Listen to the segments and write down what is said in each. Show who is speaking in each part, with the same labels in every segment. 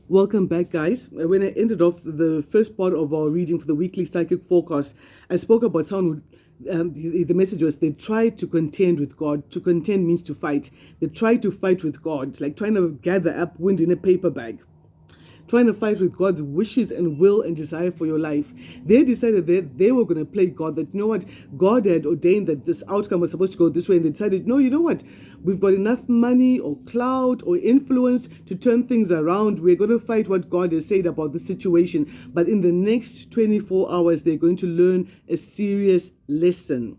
Speaker 1: Welcome back, guys. When I ended off the first part of our reading for the weekly psychic forecast, I spoke about someone who, the message was they tried to contend with God. To contend means to fight. They tried to fight with God, like trying to gather up wind in a paper bag, trying to fight with God's wishes and will and desire for your life. They decided that they were going to play God, that, you know what, God had ordained that this outcome was supposed to go this way, and they decided, no, you know what, we've got enough money or clout or influence to turn things around. We're going to fight what God has said about the situation. But in the next 24 hours, they're going to learn a serious lesson.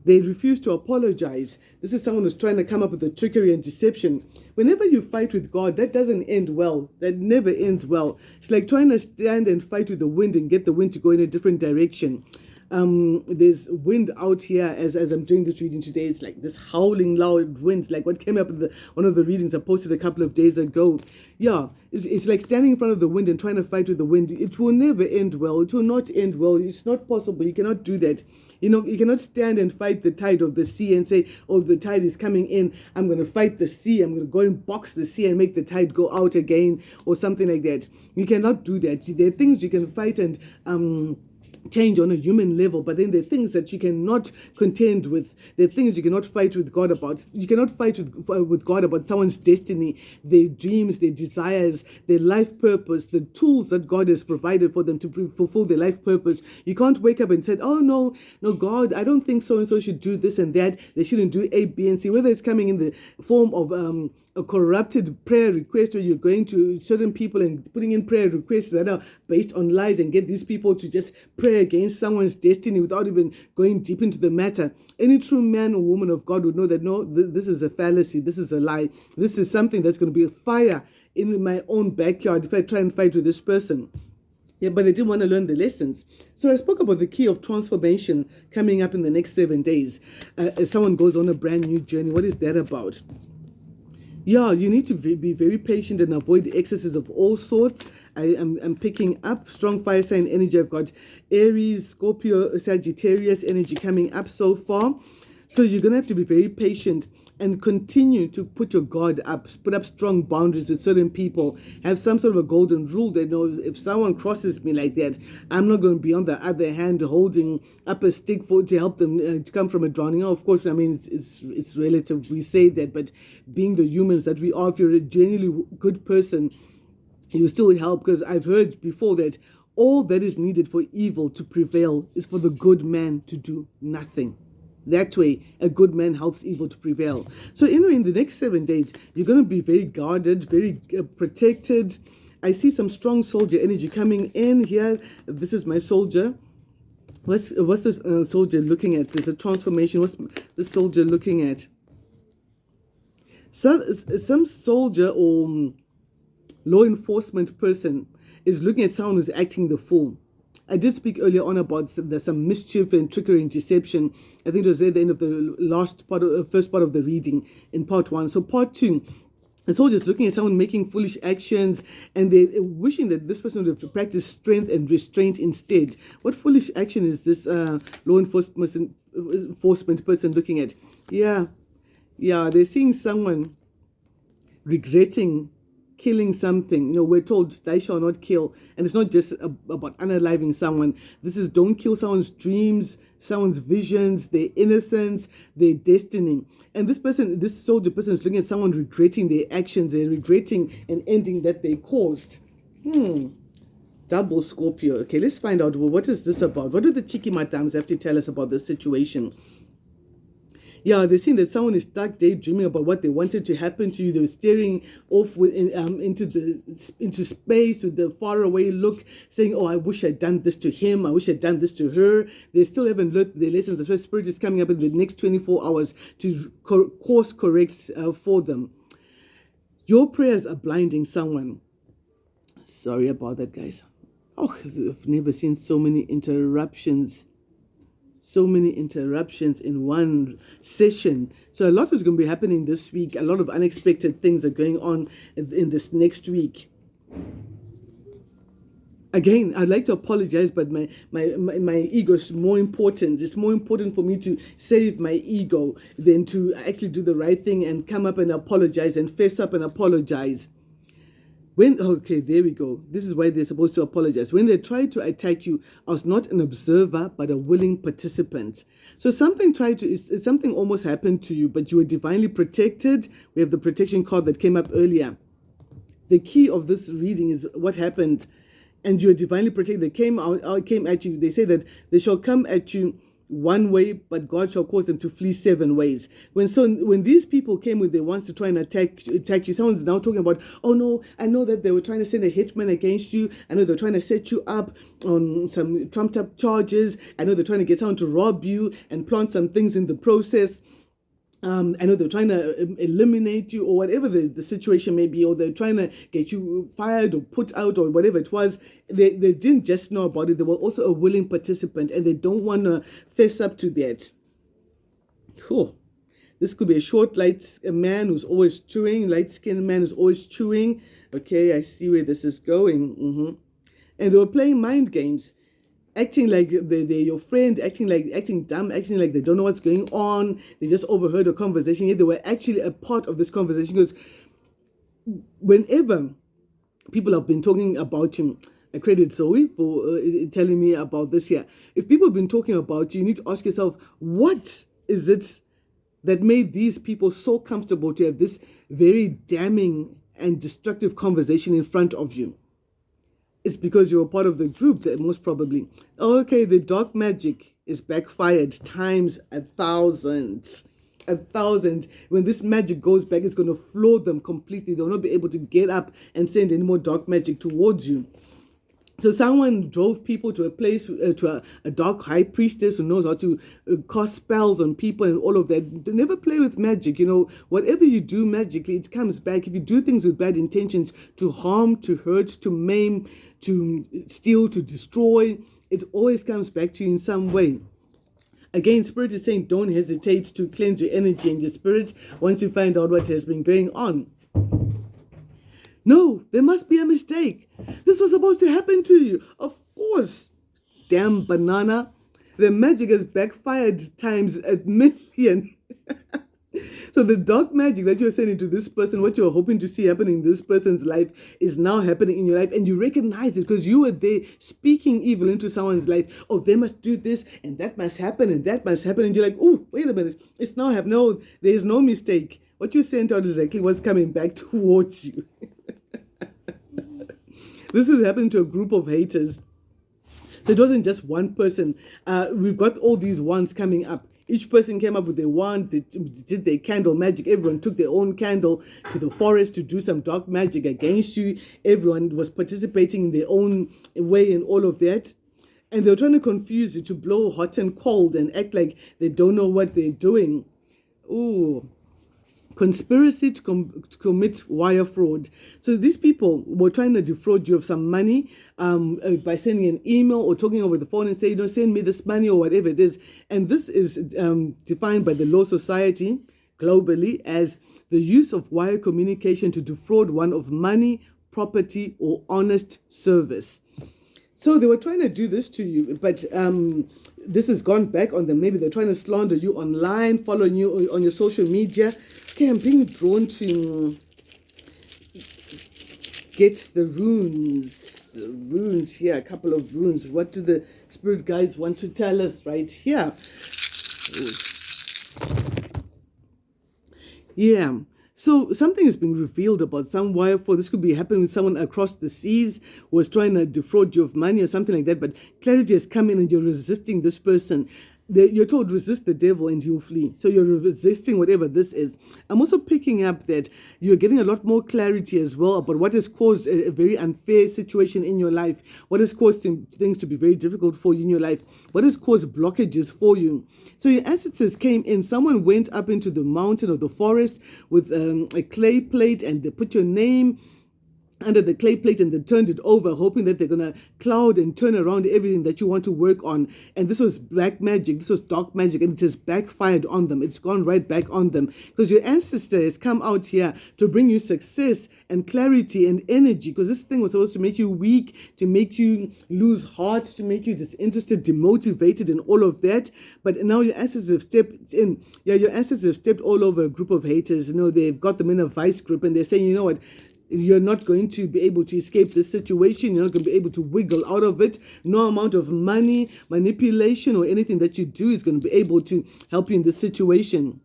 Speaker 1: They refuse to apologize. This is someone who's trying to come up with a trickery and deception. Whenever you fight with God, that doesn't end well. That never ends well. It's like trying to stand and fight with the wind and get the wind to go in a different direction. There's wind out here as I'm doing this reading today. It's like this howling loud wind, like what came up in one of the readings I posted a couple of days ago. Yeah, it's like standing in front of the wind and trying to fight with the wind. It will never end well. It will not end well. It's not possible. You cannot do that. You cannot stand and fight the tide of the sea and say, oh, the tide is coming in. I'm going to fight the sea. I'm going to go and box the sea and make the tide go out again or something like that. You cannot do that. There are things you can fight and change on a human level, but then there are things that you cannot contend with. There are things you cannot fight with God about. You cannot fight with God about someone's destiny, their dreams, their desires, their life purpose, the tools that God has provided for them to fulfill their life purpose. You can't wake up and say, oh, no, God, I don't think so-and-so should do this and that. They shouldn't do A, B, and C, whether it's coming in the form of a corrupted prayer request where you're going to certain people and putting in prayer requests that are based on lies and get these people to just pray against someone's destiny without even going deep into the matter. Any true man or woman of God would know that, no, this is a fallacy. This is a lie. This is something that's going to be a fire in my own backyard if I try and fight with this person. Yeah, but they didn't want to learn the lessons. So I spoke about the key of transformation coming up in the next 7 days. As someone goes on a brand new journey, what is that about? Yeah, you need to be very patient and avoid excesses of all sorts. I'm picking up strong fire sign energy. I've got Aries, Scorpio, Sagittarius energy coming up so far. So you're going to have to be very patient and continue to put your guard up, put up strong boundaries with certain people, have some sort of a golden rule that knows if someone crosses me like that, I'm not going to be on the other hand holding up a stick to help them to come from a drowning. Of course, I mean, it's relative. We say that, but being the humans that we are, if you're a genuinely good person, you still help, because I've heard before that all that is needed for evil to prevail is for the good man to do nothing. That way, a good man helps evil to prevail. So anyway, in the next 7 days, you're going to be very guarded, very protected. I see some strong soldier energy coming in here. This is my soldier. What's this soldier looking at? There's a transformation. What's the soldier looking at? Some soldier or law enforcement person is looking at someone who's acting the fool. I did speak earlier on about there's some mischief and trickery and deception. I think it was at the end of the first part of the reading in part 1. So part 2, the soldiers looking at someone making foolish actions and they're wishing that this person would have practiced strength and restraint instead. What foolish action is this law enforcement person looking at? Yeah, they're seeing someone regretting killing something. We're told thou shalt not kill, and it's not just about unaliving someone. This is don't kill someone's dreams, someone's visions, their innocence, their destiny. And this soldier person is looking at someone regretting their actions. They're regretting an ending that they caused. Double Scorpio. Okay, let's find out, what is this about? What do the cheeky madams have to tell us about this situation? Yeah, they're seeing that someone is stuck daydreaming about what they wanted to happen to you. They're staring off into space with the faraway look, saying, oh, I wish I'd done this to him. I wish I'd done this to her. They still haven't learned their lessons. That's why Spirit is coming up in the next 24 hours to course correct for them. Your prayers are blinding someone. Sorry about that, guys. Oh, I've never seen so many interruptions. So many interruptions in one session. So a lot is going to be happening this week. A lot of unexpected things are going on in this next week. Again, I'd like to apologize, but my ego is more important. It's more important for me to save my ego than to actually do the right thing and come up and apologize and face up and apologize. Okay, there we go. This is why they're supposed to apologize. When they tried to attack you, I was not an observer, but a willing participant. So something almost happened to you, but you were divinely protected. We have the protection card that came up earlier. The key of this reading is what happened, and you're divinely protected. They came at you. They say that they shall come at you one way, but God shall cause them to flee 7 ways. When these people came with their wants to try and attack you, someone's now talking about, oh no, I know that they were trying to send a hitman against you. I know they're trying to set you up on some trumped up charges. I know they're trying to get someone to rob you and plant some things in the process. I know they're trying to eliminate you or whatever the situation may be, or they're trying to get you fired or put out or whatever it was. They didn't just know about it. They were also a willing participant, and they don't want to fess up to that. Cool. This could be a short, man who's always chewing, light-skinned man who's always chewing. Okay, I see where this is going. And they were playing mind games, acting like they're your friend, acting dumb, acting like they don't know what's going on. They just overheard a conversation. Yet they were actually a part of this conversation, because whenever people have been talking about him, I credit Zoe for telling me about this here. If people have been talking about you, you need to ask yourself, what is it that made these people so comfortable to have this very damning and destructive conversation in front of you? It's because you're a part of the group, that most probably. Okay, the dark magic is backfired times 1,000. 1,000. When this magic goes back, it's going to floor them completely. They'll not be able to get up and send any more dark magic towards you. So someone drove people to a place, to a dark high priestess who knows how to cast spells on people and all of that. They never play with magic. Whatever you do magically, it comes back. If you do things with bad intentions, to harm, to hurt, to maim, to steal, to destroy, it always comes back to you in some way. Again, Spirit is saying, don't hesitate to cleanse your energy and your spirit once you find out what has been going on. No, there must be a mistake. This was supposed to happen to you. Of course. Damn banana. The magic has backfired times 1,000,000. So the dark magic that you're sending to this person, what you're hoping to see happen in this person's life, is now happening in your life. And you recognize it because you were there speaking evil into someone's life. Oh, they must do this and that must happen and that must happen. And you're like, oh, wait a minute. It's now happening. No, there is no mistake. What you sent out is exactly what's coming back towards you. This is happening to a group of haters. So it wasn't just one person. We've got all these wands coming up. Each person came up with their wand, they did their candle magic. Everyone took their own candle to the forest to do some dark magic against you. Everyone was participating in their own way and all of that. And they were trying to confuse you, to blow hot and cold and act like they don't know what they're doing. Ooh. Conspiracy to commit wire fraud. So these people were trying to defraud you of some money by sending an email or talking over the phone and say, send me this money or whatever it is. And this is defined by the Law Society globally as the use of wire communication to defraud one of money, property, or honest service. So they were trying to do this to you, but this has gone back on them. Maybe they're trying to slander you online, following you on your social media. Okay, I'm being drawn to get the runes. The runes here, a couple of runes. What do the spirit guides want to tell us right here? Yeah. So something is being revealed about some wire fraud. This could be happening with someone across the seas who was trying to defraud you of money or something like that. But clarity has come in and you're resisting this person. You're told resist the devil and he'll flee. So you're resisting whatever this is. I'm also picking up that you're getting a lot more clarity as well about what has caused a very unfair situation in your life. What has caused things to be very difficult for you in your life. What has caused blockages for you. So your ancestors came in. Someone went up into the mountain or the forest with a clay plate and they put your name under the clay plate and they turned it over, hoping that they're going to cloud and turn around everything that you want to work on. And this was black magic. This was dark magic. And it has backfired on them. It's gone right back on them. Because your ancestor has come out here to bring you success and clarity and energy. Because this thing was supposed to make you weak, to make you lose heart, to make you disinterested, demotivated and all of that. But now your ancestors have stepped in. Yeah, your ancestors have stepped all over a group of haters. They've got them in a vice grip and they're saying, you know what? You're not going to be able to escape this situation. You're not going to be able to wiggle out of it. No amount of money, manipulation, or anything that you do is going to be able to help you in this situation.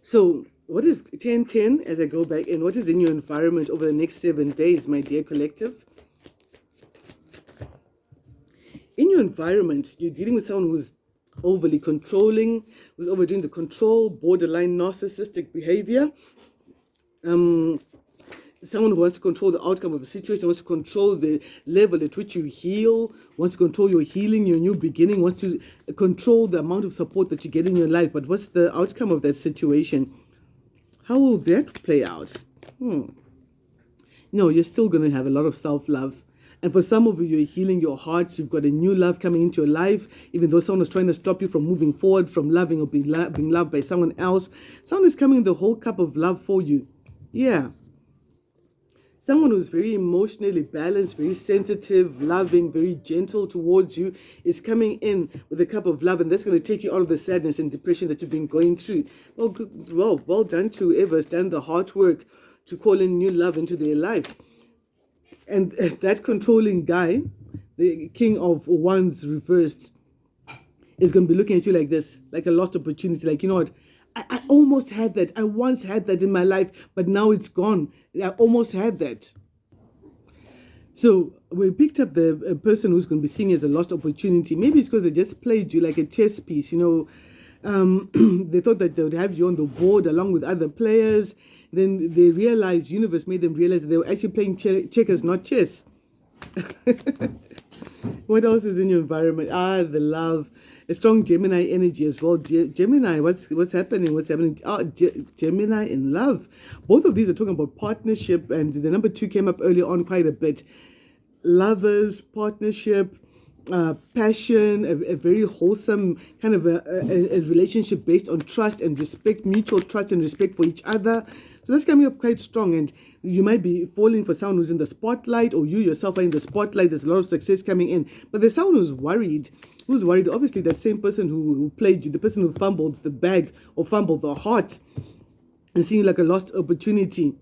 Speaker 1: So what is 1010 as I go back in? What is in your environment over the next 7 days, my dear collective? In your environment, you're dealing with someone who's overly controlling, who's overdoing the control, borderline narcissistic behavior. Someone who wants to control the outcome of a situation, wants to control the level at which you heal, wants to control your healing, your new beginning, wants to control the amount of support that you get in your life. But what's the outcome of that situation? How will that play out? No, you're still going to have a lot of self-love. And for some of you, you're healing your heart. You've got a new love coming into your life, even though someone is trying to stop you from moving forward, from loving or being loved by someone else. Someone is coming in the whole cup of love for you. Yeah. Someone who's very emotionally balanced, very sensitive, loving, very gentle towards you is coming in with a cup of love, and that's going to take you out of the sadness and depression that you've been going through. Well done to whoever's done the hard work to call in new love into their life. And that controlling guy, the King of Wands reversed, is going to be looking at you like this, like a lost opportunity. Like, you know what? I almost had that. I once had that in my life, but now it's gone. I almost had that. So we picked up the person who's going to be seeing it as a lost opportunity. Maybe it's because they just played you like a chess piece, you know. They thought that they would have you on the board along with other players. Then they realized, universe made them realize that they were actually playing checkers, not chess. What else is in your environment? The love. A strong Gemini energy as well. Gemini, what's happening? What's happening? Gemini in love. Both of these are talking about partnership, and the number 2 came up earlier on quite a bit. Lovers, partnership, passion, a very wholesome kind of a relationship based on trust and respect, mutual trust and respect for each other. So that's coming up quite strong, and you might be falling for someone who's in the spotlight, or you yourself are in the spotlight. There's a lot of success coming in, but there's someone who's worried. Who's worried? Obviously, that same person who played you, the person who fumbled the bag or fumbled the heart and seeing you like a lost opportunity.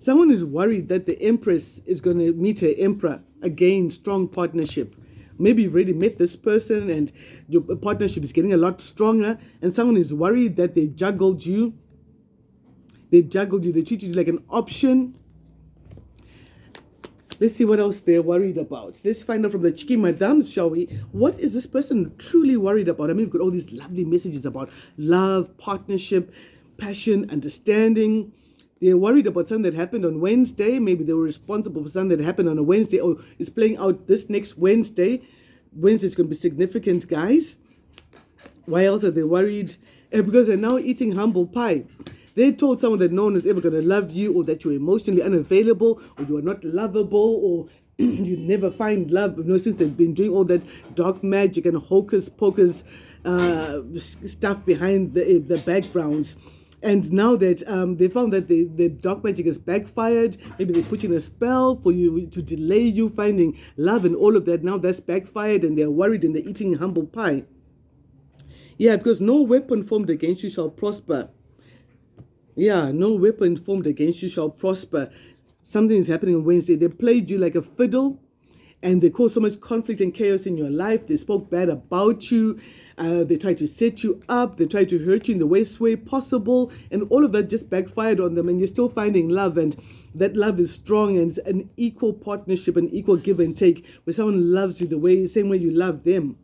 Speaker 1: Someone is worried that the Empress is going to meet her Emperor. Again, strong partnership. Maybe you've already met this person and your partnership is getting a lot stronger, and someone is worried that they juggled you. They treated you like an option. Let's see what else they're worried about. Let's find out from the cheeky madams, shall we? What is this person truly worried about? I mean, we've got all these lovely messages about love, partnership, passion, understanding. They're worried about something that happened on Wednesday. Maybe they were responsible for something that happened on a Wednesday, or is playing out this next Wednesday. Wednesday's going to be significant, guys. Why else are they worried? Because they're now eating humble pie. They told someone that no one is ever going to love you, or that you're emotionally unavailable, or you are not lovable, or you never find love. You know, since they've been doing all that dark magic and hocus pocus stuff behind the backgrounds. And now that they found that the dark magic has backfired, maybe they put in a spell for you to delay you finding love and all of that. Now that's backfired, and they're worried and they're eating humble pie. Yeah, because no weapon formed against you shall prosper. Yeah, no weapon formed against you shall prosper. Something is happening on Wednesday. They played you like a fiddle, and they caused so much conflict and chaos in your life. They spoke bad about you. They tried to set you up. They tried to hurt you in the worst way possible. And all of that just backfired on them. And you're still finding love. And that love is strong. And it's an equal partnership, an equal give and take, where someone loves you the same way you love them.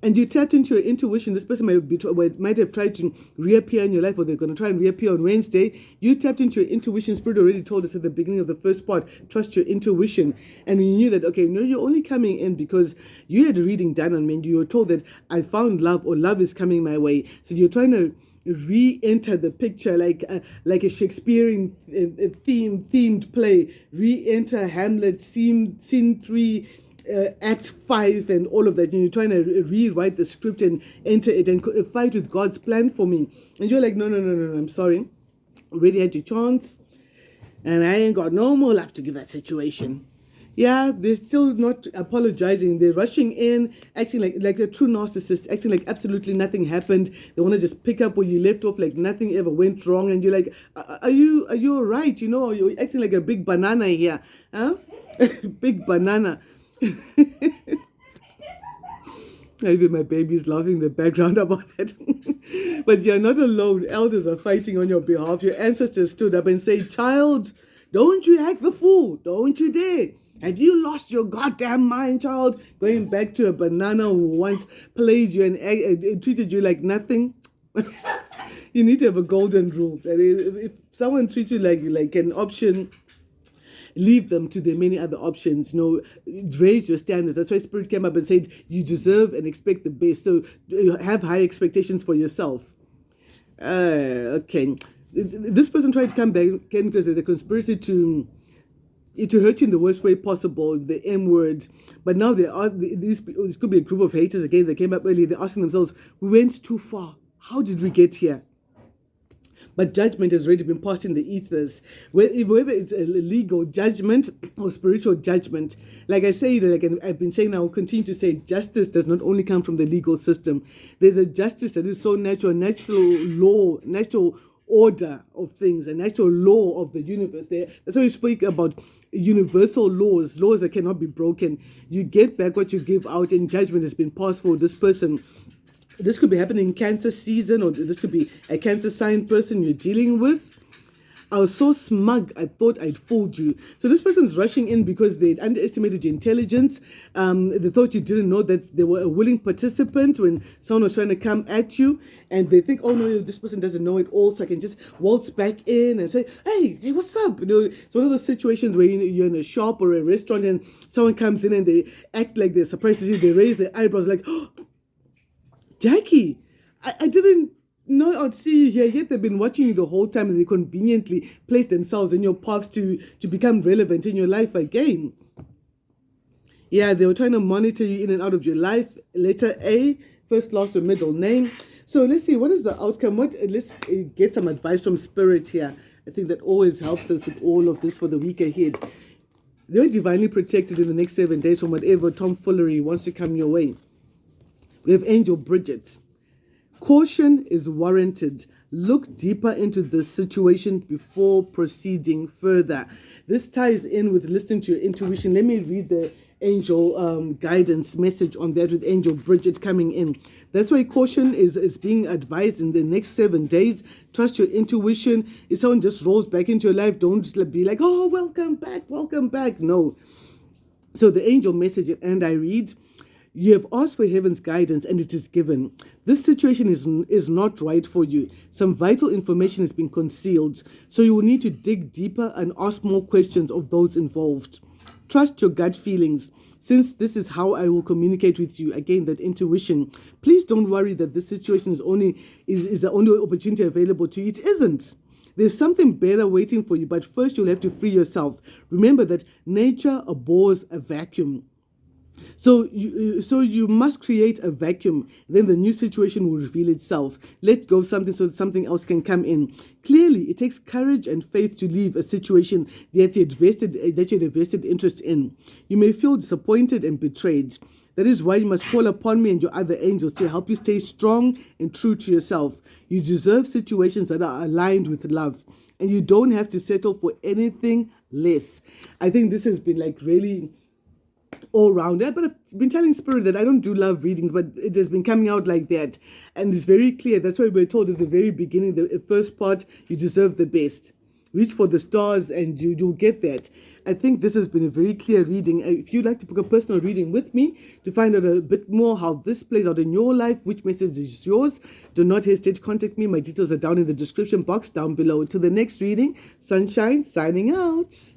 Speaker 1: And you tapped into your intuition. This person might have tried to reappear in your life, or they're going to try and reappear on Wednesday. You tapped into your intuition. Spirit already told us at the beginning of the first part, trust your intuition. And you knew that, okay, no, you're only coming in because you had a reading done on me, and you were told that I found love, or love is coming my way. So you're trying to re-enter the picture like a Shakespearean themed play. Re-enter Hamlet, scene 3, Act 5 and all of that, and you're trying to rewrite the script and enter it and fight with God's plan for me. And you're like, no, I'm sorry. Already had your chance, and I ain't got no more love to give that situation. Yeah, they're still not apologizing. They're rushing in, acting like a true narcissist, acting like absolutely nothing happened. They want to just pick up where you left off, like nothing ever went wrong. And you're like, are you all right? You know, you're acting like a big banana here, huh? Big banana. Even my baby is laughing in the background about it. But you're not alone. Elders are fighting on your behalf. Your ancestors stood up and said, child, don't you act the fool. Don't you dare. Have you lost your goddamn mind, child? Going back to a banana who once played you and treated you like nothing. You need to have a golden rule. That is, if someone treats you like an option, leave them to the many other options. Raise your standards. That's why Spirit came up and said you deserve and expect the best. So have high expectations for yourself. Okay. This person tried to come back again because of the conspiracy to hurt you in the worst way possible, the M word. But now this could be a group of haters again. They came up early. They're asking themselves, we went too far. How did we get here? But judgment has already been passed in the ethers. Whether it's a legal judgment or spiritual judgment, like I say, like I've been saying, I will continue to say, justice does not only come from the legal system. There's a justice that is so natural law, natural order of things, a natural law of the universe. That's why we speak about universal laws that cannot be broken. You get back what you give out, and judgment has been passed for this person. This could be happening in cancer season, or this could be a cancer sign person you're dealing with. I was so smug, I thought I'd fooled you. So this person's rushing in because they underestimated your intelligence. They thought you didn't know that they were a willing participant when someone was trying to come at you. And they think, oh no, this person doesn't know it all, so I can just waltz back in and say, hey, what's up? It's one of those situations where you're in a shop or a restaurant and someone comes in and they act like they're surprised to see you. They raise their eyebrows like, oh, Jackie, I didn't know I'd see you here, yet they've been watching you the whole time and they conveniently place themselves in your path to become relevant in your life again. Yeah, they were trying to monitor you in and out of your life. Letter A, first, last, or middle name. So let's see, what is the outcome? Let's get some advice from Spirit here. I think that always helps us with all of this for the week ahead. They're divinely protected in the next 7 days from whatever tomfoolery wants to come your way. We have Angel Bridget. Caution is warranted. Look deeper into this situation before proceeding further. This ties in with listening to your intuition. Let me read the angel guidance message on that with Angel Bridget coming in. That's why caution is being advised in the next 7 days. Trust your intuition. If someone just rolls back into your life, don't just be like, oh, welcome back. No. So the angel message, and I read, you have asked for heaven's guidance and it is given. This situation is not right for you. Some vital information has been concealed, so you will need to dig deeper and ask more questions of those involved. Trust your gut feelings, since this is how I will communicate with you. Again, that intuition. Please don't worry that this situation is the only opportunity available to you. It isn't. There's something better waiting for you, but first you'll have to free yourself. Remember that nature abhors a vacuum. So you must create a vacuum. Then the new situation will reveal itself. Let go of something so that something else can come in. Clearly, it takes courage and faith to leave a situation that you had vested interest in. You may feel disappointed and betrayed. That is why you must call upon me and your other angels to help you stay strong and true to yourself. You deserve situations that are aligned with love, and you don't have to settle for anything less. I think this has been really all round. But I've been telling Spirit that I don't do love readings, but it has been coming out like that. And it's very clear. That's why we're told at the very beginning, the first part, you deserve the best. Reach for the stars and you'll get that. I think this has been a very clear reading. If you'd like to book a personal reading with me to find out a bit more how this plays out in your life, which message is yours, do not hesitate to contact me. My details are down in the description box down below. Till the next reading, Sunshine signing out.